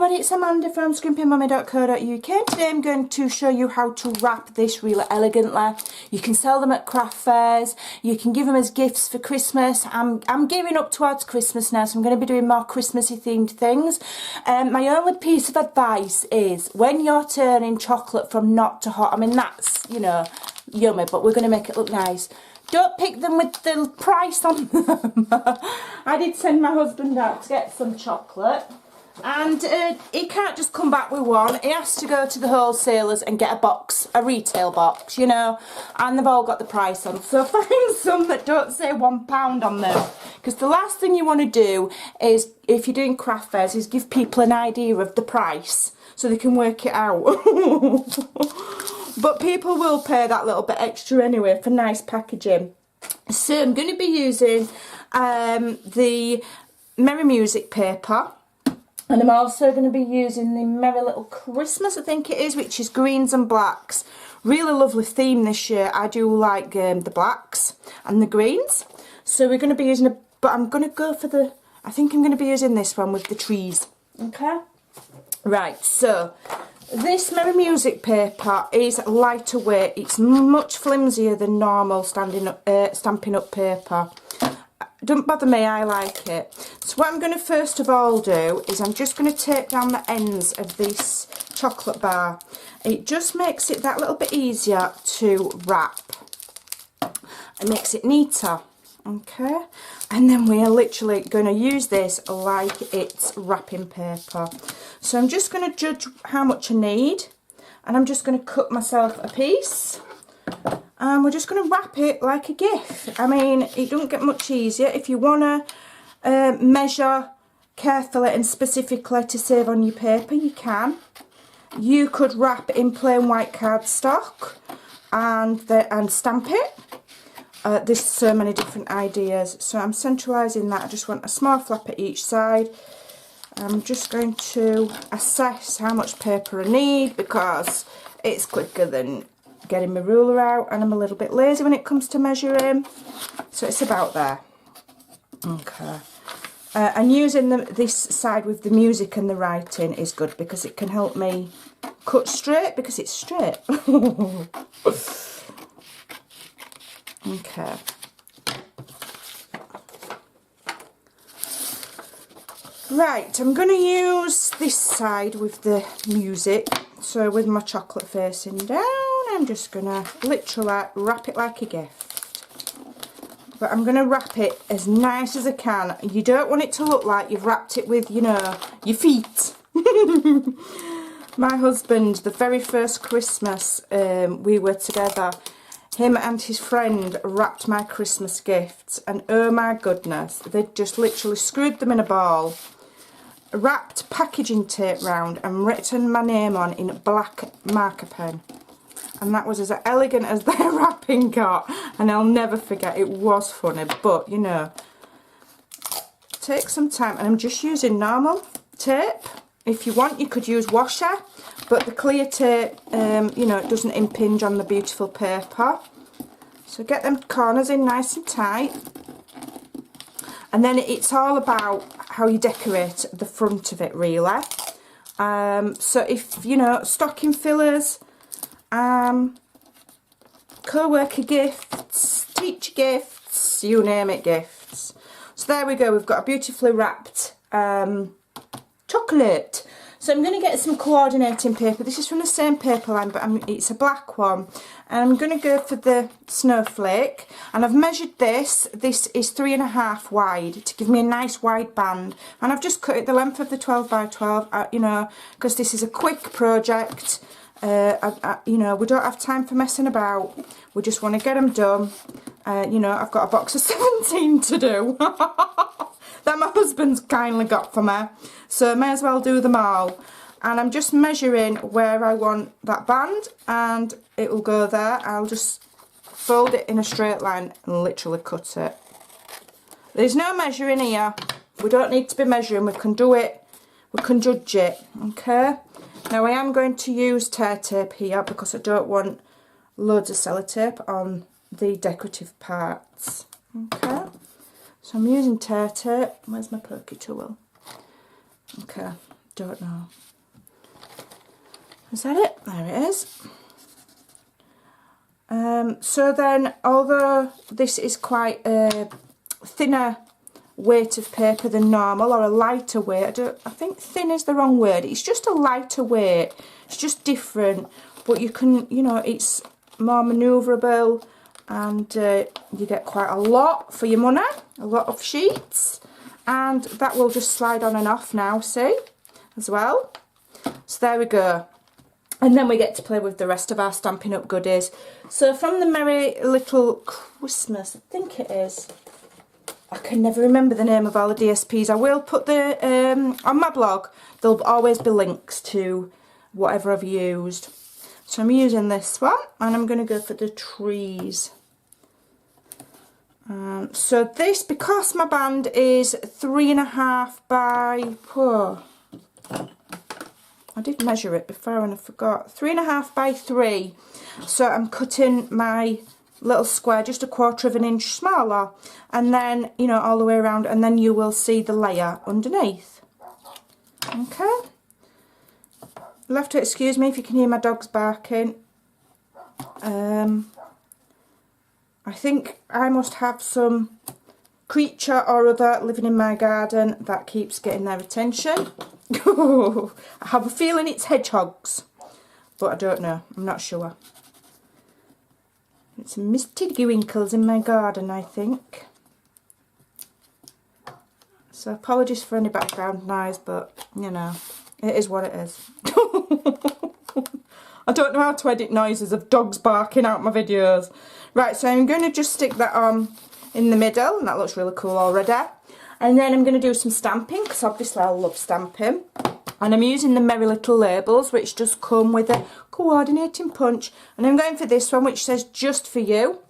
everybody, it's Amanda from Scrimpingmommy.co.uk. Today I'm going to show you how to wrap this really elegantly. You can sell them at craft fairs, you can give them as gifts for Christmas. I'm gearing up towards Christmas now, so I'm going to be doing more Christmassy themed things. My only piece of advice is when you're turning chocolate from not to hot, I mean that's, you know, yummy, but we're going to make it look nice. Don't pick them with the price on them. I did send my husband out to get some chocolate. And he can't just come back with one. He has to go to the wholesalers and get a box, a retail box, you know. And they've all got the price on. So find some that don't say £1 on them. Because the last thing you want to do is, if you're doing craft fairs, is give people an idea of the price so they can work it out. But people will pay that little bit extra anyway for nice packaging. So I'm going to be using the Merry Music paper. And I'm also going to be using the Merry Little Christmas, I think it is, which is greens and blacks. Really lovely theme this year. I do like the blacks and the greens. So we're going to be using but I'm going to go for I think I'm going to be using this one with the trees. Okay? Right, so this Merry Music paper is lighter weight. It's much flimsier than normal Stampin' Up paper. Don't bother me, I like it. So what I'm going to first of all do is I'm just going to tape down the ends of this chocolate bar. It just makes it that little bit easier to wrap. It makes it neater, okay? And then we are literally going to use this like it's wrapping paper. So I'm just going to judge how much I need, and I'm just going to cut myself a piece. And we're just going to wrap it like a gift. I mean, it don't get much easier. If you want to measure carefully and specifically to save on your paper, you can. You could wrap it in plain white cardstock and stamp it. There's so many different ideas. So I'm centralising that. I just want a small flap at each side. I'm just going to assess how much paper I need because it's quicker than getting my ruler out, and I'm a little bit lazy when it comes to measuring, so it's about there. Okay, and using this side with the music and the writing is good because it can help me cut straight because it's straight. Okay. Right, I'm going to use this side with the music, so with my chocolate facing down. I'm just going to literally wrap it like a gift. But I'm going to wrap it as nice as I can. You don't want it to look like you've wrapped it with, you know, your feet. My husband, the very first Christmas we were together, him and his friend wrapped my Christmas gifts. And oh my goodness, they just literally screwed them in a ball, wrapped packaging tape round and written my name on in black marker pen. And that was as elegant as their wrapping got, and I'll never forget. It was funny, but you know, take some time. And I'm just using normal tape. If you want, you could use washer, but the clear tape, you know, it doesn't impinge on the beautiful paper. So get them corners in nice and tight. And then it's all about how you decorate the front of it, really. So if, you know, stocking fillers, co-worker gifts, teacher gifts, you name it, gifts. So there we go, we've got a beautifully wrapped chocolate. So I'm going to get some coordinating paper. This is from the same paper line, but it's a black one. And I'm going to go for the snowflake. And I've measured this. This is 3.5 wide to give me a nice wide band. And I've just cut it the length of the 12 by 12, you know, because this is a quick project. You know, we don't have time for messing about. We just want to get them done. You know, I've got a box of 17 to do. That my husband's kindly got for me, so I may as well do them all. And I'm just measuring where I want that band, and it will go there. I'll just fold it in a straight line and literally cut it. There's no measuring here. We don't need to be measuring. We can do it. We can judge it. Okay. Now I am going to use tear tape here because I don't want loads of sellotape on the decorative parts. Okay. So I'm using tear tape. Where's my pokey tool? Okay, Don't know. Is that it? There it is. So then, although this is quite a thinner weight of paper than normal, or a lighter weight, I think thin is the wrong word, it's just a lighter weight, it's just different, but you can, you know, it's more manoeuvrable, and you get quite a lot for your money, a lot of sheets, and that will just slide on and off now, see, as well. So there we go. And then we get to play with the rest of our Stampin' Up! Goodies. So from the Merry Little Christmas, I think it is. I can never remember the name of all the DSPs. I will put the, on my blog, there'll always be links to whatever I've used. So I'm using this one, and I'm going to go for the trees. So this, because my band is 3.5 by, whoa, I did measure it before and I forgot. 3.5 by 3. So I'm cutting my little square just 1/4 inch smaller, and then, you know, all the way around, and then you will see the layer underneath. Okay. You'll have to excuse me if you can hear my dogs barking. I think I must have some creature or other living in my garden that keeps getting their attention. I have a feeling it's hedgehogs, but I don't know, I'm not sure. It's some Miss Tiddlywinkles in my garden, I think. So apologies for any background noise, but you know, it is what it is. I don't know how to edit noises of dogs barking out my videos. Right, so I'm going to just stick that on in the middle, and that looks really cool already. And then I'm going to do some stamping, because obviously I love stamping. And I'm using the Merry Little labels, which just come with a coordinating punch. And I'm going for this one, which says just for you.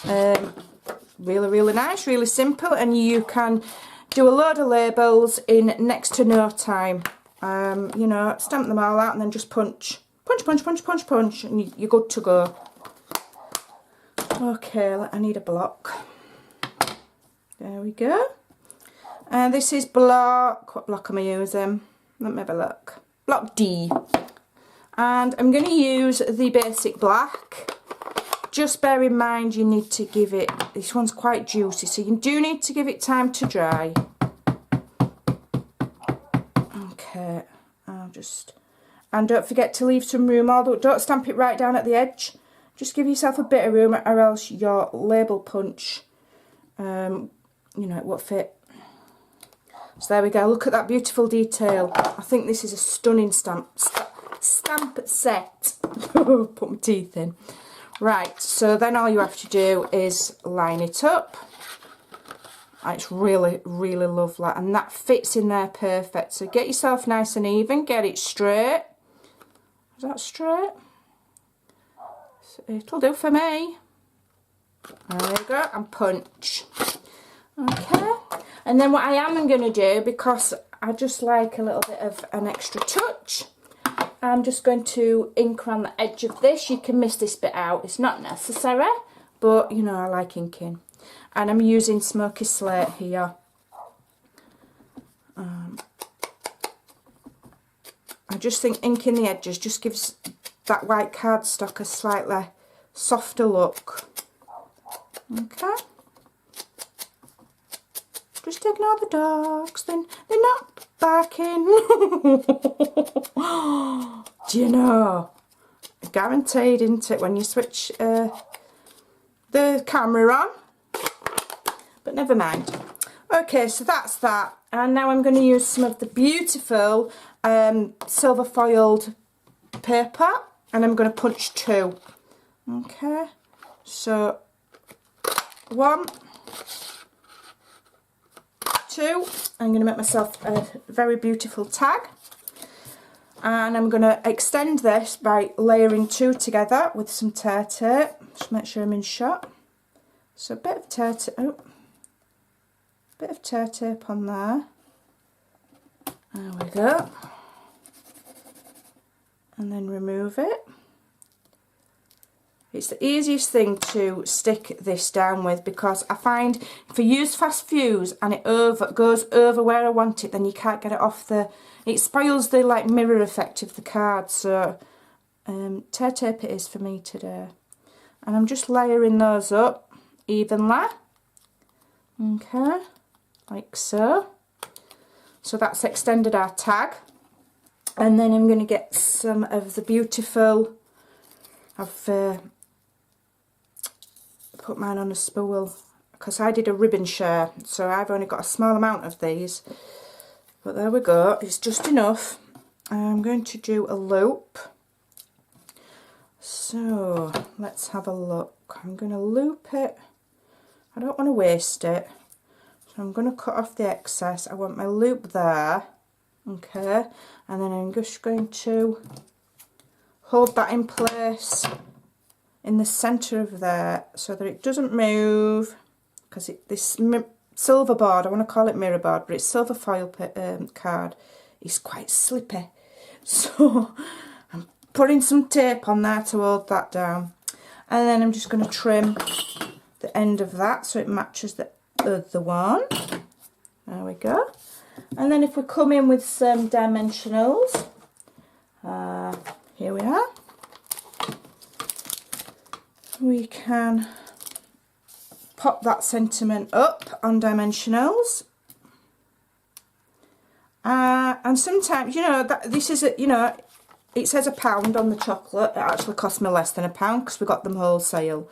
Really, really nice, really simple. And you can do a load of labels in next to no time. You know, stamp them all out and then just punch. Punch, punch, punch, punch, punch. And you're good to go. Okay, I need a block. There we go. This is block, what block am I using? Let me have a look. Block D. And I'm going to use the basic black. Just bear in mind you need to give it, this one's quite juicy, so you do need to give it time to dry. Okay, and don't forget to leave some room, although don't stamp it right down at the edge. Just give yourself a bit of room, or else your label punch, you know, it won't fit. So there we go, look at that beautiful detail. I think this is a stunning stamp set. Put my teeth in. Right, so then all you have to do is line it up. It's really, really lovely, and that fits in there perfect. So get yourself nice and even, get it straight. Is that straight? It'll do for me. There we go, and punch. Okay, and then what I am going to do, because I just like a little bit of an extra touch, I'm just going to ink around the edge of this. You can miss this bit out, it's not necessary, but you know, I like inking. And I'm using Smoky Slate here. I just think inking the edges just gives that white cardstock a slightly softer look. Okay. Just ignore the dogs, they're not barking. Do you know, guaranteed, isn't it, when you switch the camera on? But never mind. Okay, so that's that. And now I'm going to use some of the beautiful silver foiled paper, and I'm going to punch 2. Okay, so 1, 2. I'm going to make myself a very beautiful tag, and I'm going to extend this by layering 2 together with some tear tape. Just make sure I'm in shot. So a bit of tear tape. Oh. Bit of tear tape on there. There we go. And then remove it. It's the easiest thing to stick this down with, because I find if I use fast fuse and it goes over where I want it, then you can't get it off it spoils the like mirror effect of the card. So tear tape it is for me today. And I'm just layering those up evenly. Okay, like so. So that's extended our tag. And then I'm going to get some of the beautiful, I've put mine on a spool because I did a ribbon share, so I've only got a small amount of these. But there we go, it's just enough. I'm going to do a loop. So let's have a look. I'm going to loop it. I don't want to waste it. So I'm going to cut off the excess. I want my loop there. Okay. And then I'm just going to hold that in place in the centre of there so that it doesn't move. Because this silver board, I want to call it mirror board, but it's silver foil card, is quite slippy. So I'm putting some tape on there to hold that down. And then I'm just going to trim the end of that so it matches the other one. There we go. And then if we come in with some dimensionals, here we are. We can pop that sentiment up on dimensionals. And sometimes, you know, this is a, you know, it says £1 on the chocolate. It actually cost me less than £1 because we got them wholesale.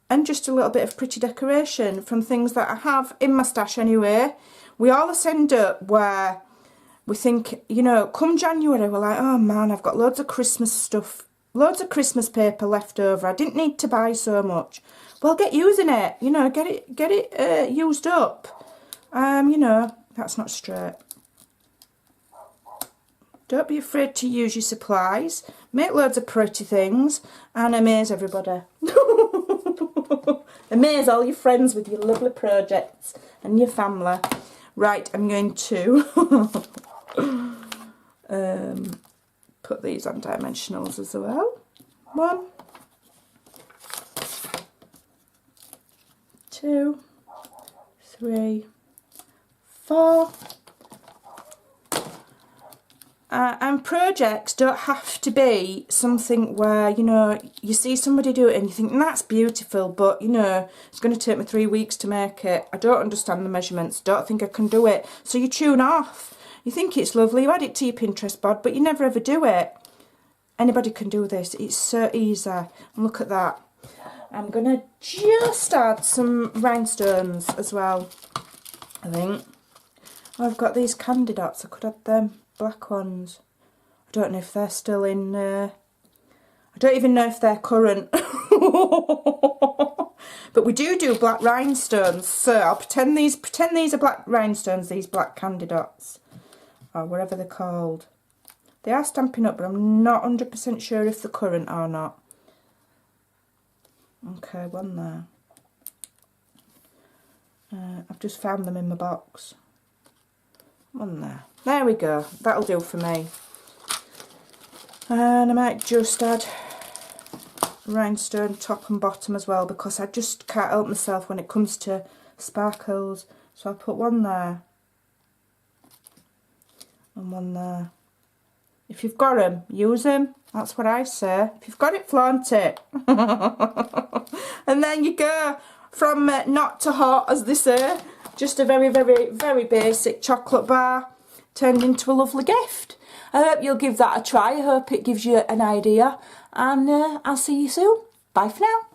And just a little bit of pretty decoration from things that I have in my stash anyway. We always end up where we think, you know, come January, we're like, oh man, I've got loads of Christmas stuff, loads of Christmas paper left over. I didn't need to buy so much. Well, get using it, you know, get it used up. You know, that's not straight. Don't be afraid to use your supplies. Make loads of pretty things and amaze everybody. Amaze all your friends with your lovely projects and your family. Right, I'm going to put these on dimensionals as well. 1, 2, 3, 4. And projects don't have to be something where, you know, you see somebody do it and you think, that's beautiful, but, you know, it's going to take me 3 weeks to make it. I don't understand the measurements, don't think I can do it. So you tune off. You think it's lovely, you add it to your Pinterest board, but you never ever do it. Anybody can do this. It's so easy. And look at that. I'm going to just add some rhinestones as well, I think. Oh, I've got these candy dots. I could add them. Black ones. I don't know if they're still in, I don't even know if they're current. But we do black rhinestones, so I'll pretend these are black rhinestones, these black candy dots, or whatever they're called. They are Stampin' Up, but I'm not 100% sure if they're current or not. Okay, one there. I've just found them in my box. One there. There we go. That'll do for me. And I might just add rhinestone top and bottom as well, because I just can't help myself when it comes to sparkles. So I'll put one there and one there. If you've got them, use them. That's what I say. If you've got it, flaunt it. And then you go from not to hot, as they say. Just a very, very, very basic chocolate bar turned into a lovely gift. I hope you'll give that a try. I hope it gives you an idea. And I'll see you soon. Bye for now.